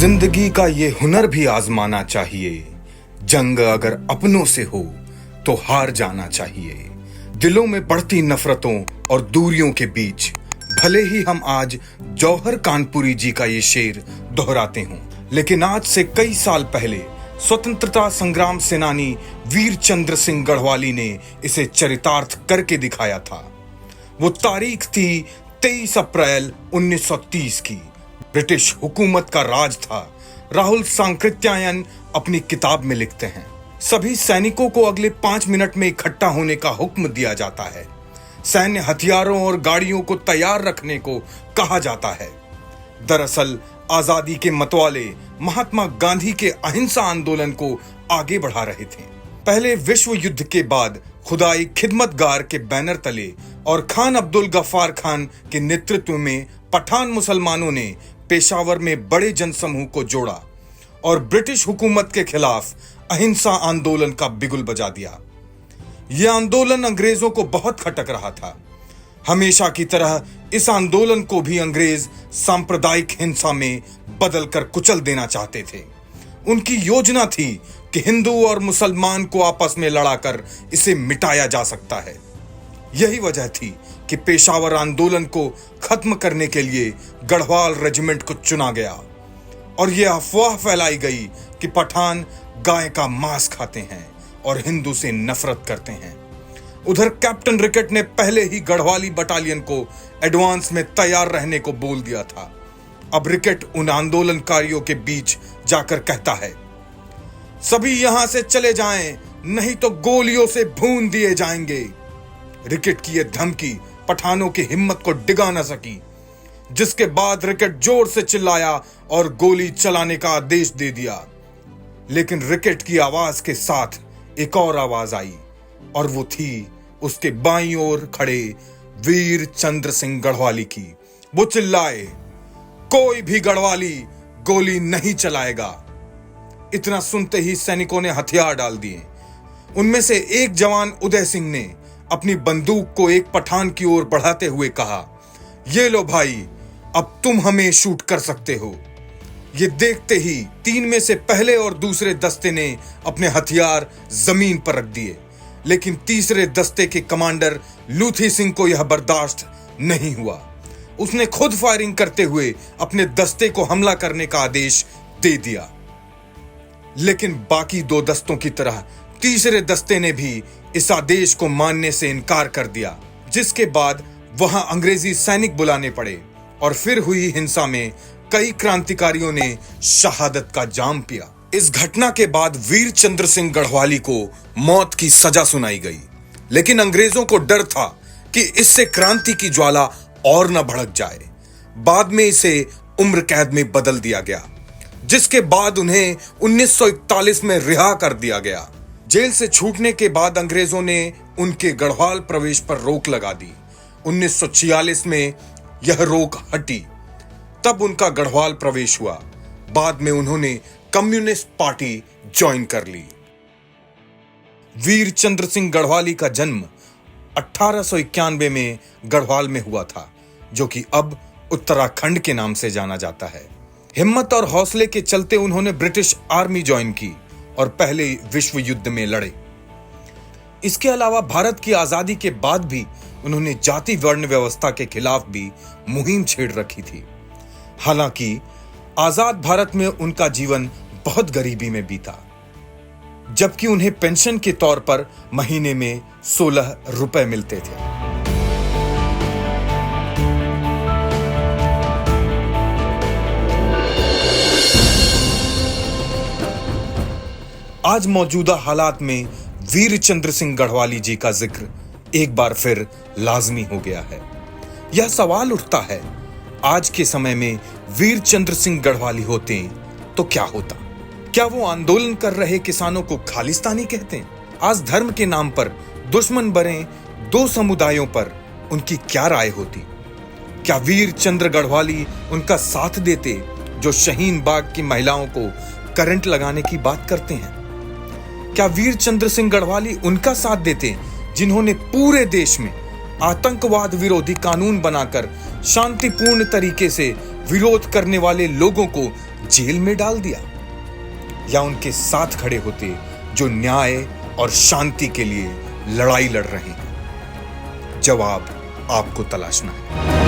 जिंदगी का ये हुनर भी आजमाना चाहिए। जंग अगर अपनों से हो तो हार जाना चाहिए। दिलों में बढ़ती नफरतों और दूरियों के बीच भले ही हम आज जौहर कानपुरी जी का ये शेर दोहराते हों, लेकिन आज से कई साल पहले स्वतंत्रता संग्राम सेनानी वीर चंद्र सिंह गढ़वाली ने इसे चरितार्थ करके दिखाया था। वो तारीख थी 23 अप्रैल 1930 की। ब्रिटिश हुकूमत का राज था। राहुल सांकृत्यायन अपनी किताब में लिखते हैं, सभी सैनिकों को अगले 5 मिनट में इकट्ठा होने का हुक्म दिया जाता है। सैन्य हथियारों और गाड़ियों को तैयार रखने को कहा जाता है। दरअसल आजादी के मतवाले महात्मा गांधी के अहिंसा आंदोलन को आगे बढ़ा रहे थे। पहले विश्व युद्ध के बाद खुदाई खिदमतगार के बैनर तले और खान अब्दुल गफ्फार खान के नेतृत्व में पठान मुसलमानों ने पेशावर में बड़े जनसमूह को जोड़ा और ब्रिटिश हुकूमत के खिलाफ अहिंसा आंदोलन का बिगुल बजा दिया। यह आंदोलन अंग्रेजों को बहुत खटक रहा था। हमेशा की तरह इस आंदोलन को भी अंग्रेज सांप्रदायिक हिंसा में बदलकर कुचल देना चाहते थे। उनकी योजना थी कि हिंदू और मुसलमान को आपस में लड़ाकर इसे मिटाया जा सकता है। यही वजह थी कि पेशावर आंदोलन को खत्म करने के लिए गढ़वाल रेजिमेंट को चुना गया और यह अफवाह फैलाई गई कि पठान गाय का मांस खाते हैं और हिंदू से नफरत करते हैं। उधर कैप्टन रिकेट ने पहले ही गढ़वाली बटालियन को एडवांस में तैयार रहने को बोल दिया था। अब रिकेट उन आंदोलनकारियों के बीच जाकर कहता है, सभी यहां से चले जाएं, नहीं तो गोलियों से भून दिए जाएंगे। रिकेट की यह धमकी पठानों की हिम्मत को डिगा न सकी, जिसके बाद रिकेट जोर से चिल्लाया और गोली चलाने का आदेश दे दिया। लेकिन रिकेट की आवाज के साथ एक और आवाज आई और वो थी उसके बाईं ओर खड़े वीर चंद्र सिंह गढ़वाली की। वो चिल्लाए, कोई भी गढ़वाली गोली नहीं चलाएगा। इतना सुनते ही सैनिकों ने हथियार डाल दिए। उनमें से एक जवान उदय सिंह ने अपनी बंदूक को एक पठान की ओर बढ़ाते हुए कहा, ये लो भाई, अब तुम हमें शूट कर सकते हो। ये देखते ही 3 में से पहले और दूसरे दस्ते ने अपने हथियार जमीन पर रख दिए, लेकिन तीसरे दस्ते के कमांडर लूथी सिंह को यह बर्दाश्त नहीं हुआ। उसने खुद फायरिंग करते हुए अपने दस्ते को हमला करने का आदेश दे दिया। लेकिन बाकी 2 दस्तों की तरह तीसरे दस्ते ने भी इस आदेश को मानने से इनकार कर दिया, जिसके बाद वहां अंग्रेजी सैनिक बुलाने पड़े और फिर हुई हिंसा में कई क्रांतिकारियों ने शहादत का जाम पिया। इस घटना के बाद वीर चंद्र सिंह गढ़वाली को मौत की सजा सुनाई गई, लेकिन अंग्रेजों को डर था कि इससे क्रांति की ज्वाला और न भड़क जाए। बाद में इसे उम्र कैद में बदल दिया गया, जिसके बाद उन्हें 1941 में रिहा कर दिया गया। जेल से छूटने के बाद अंग्रेजों ने उनके गढ़वाल प्रवेश पर रोक लगा दी। 1946 में यह रोक हटी, तब उनका गढ़वाल प्रवेश हुआ। बाद में उन्होंने कम्युनिस्ट पार्टी ज्वाइन कर ली। वीर चंद्र सिंह गढ़वाली का जन्म 1891 में गढ़वाल में हुआ था, जो कि अब उत्तराखंड के नाम से जाना जाता है। हिम्मत और हौसले के चलते उन्होंने ब्रिटिश आर्मी ज्वाइन की और पहले विश्व युद्ध में लड़े। इसके अलावा भारत की आजादी के बाद भी उन्होंने जाति वर्ण व्यवस्था के खिलाफ भी मुहिम छेड़ रखी थी। हालांकि आजाद भारत में उनका जीवन बहुत गरीबी में बीता, जबकि उन्हें पेंशन के तौर पर महीने में 16 रुपए मिलते थे। आज मौजूदा हालात में वीर चंद्र सिंह गढ़वाली जी का जिक्र एक बार फिर लाजमी हो गया है। यह सवाल उठता है, आज के समय में वीर चंद्र सिंह गढ़वाली होते तो क्या होता? क्या वो आंदोलन कर रहे किसानों को खालिस्तानी कहते? आज धर्म के नाम पर दुश्मन बने 2 समुदायों पर उनकी क्या राय होती? क्या वीर चंद्र गढ़वाली उनका साथ देते जो शाहीन बाग की महिलाओं को करंट लगाने की बात करते हैं? क्या वीर चंद्र सिंह गढ़वाली उनका साथ देते जिन्होंने पूरे देश में आतंकवाद विरोधी कानून बनाकर शांतिपूर्ण तरीके से विरोध करने वाले लोगों को जेल में डाल दिया, या उनके साथ खड़े होते जो न्याय और शांति के लिए लड़ाई लड़ रहे हैं? जवाब आपको तलाशना है।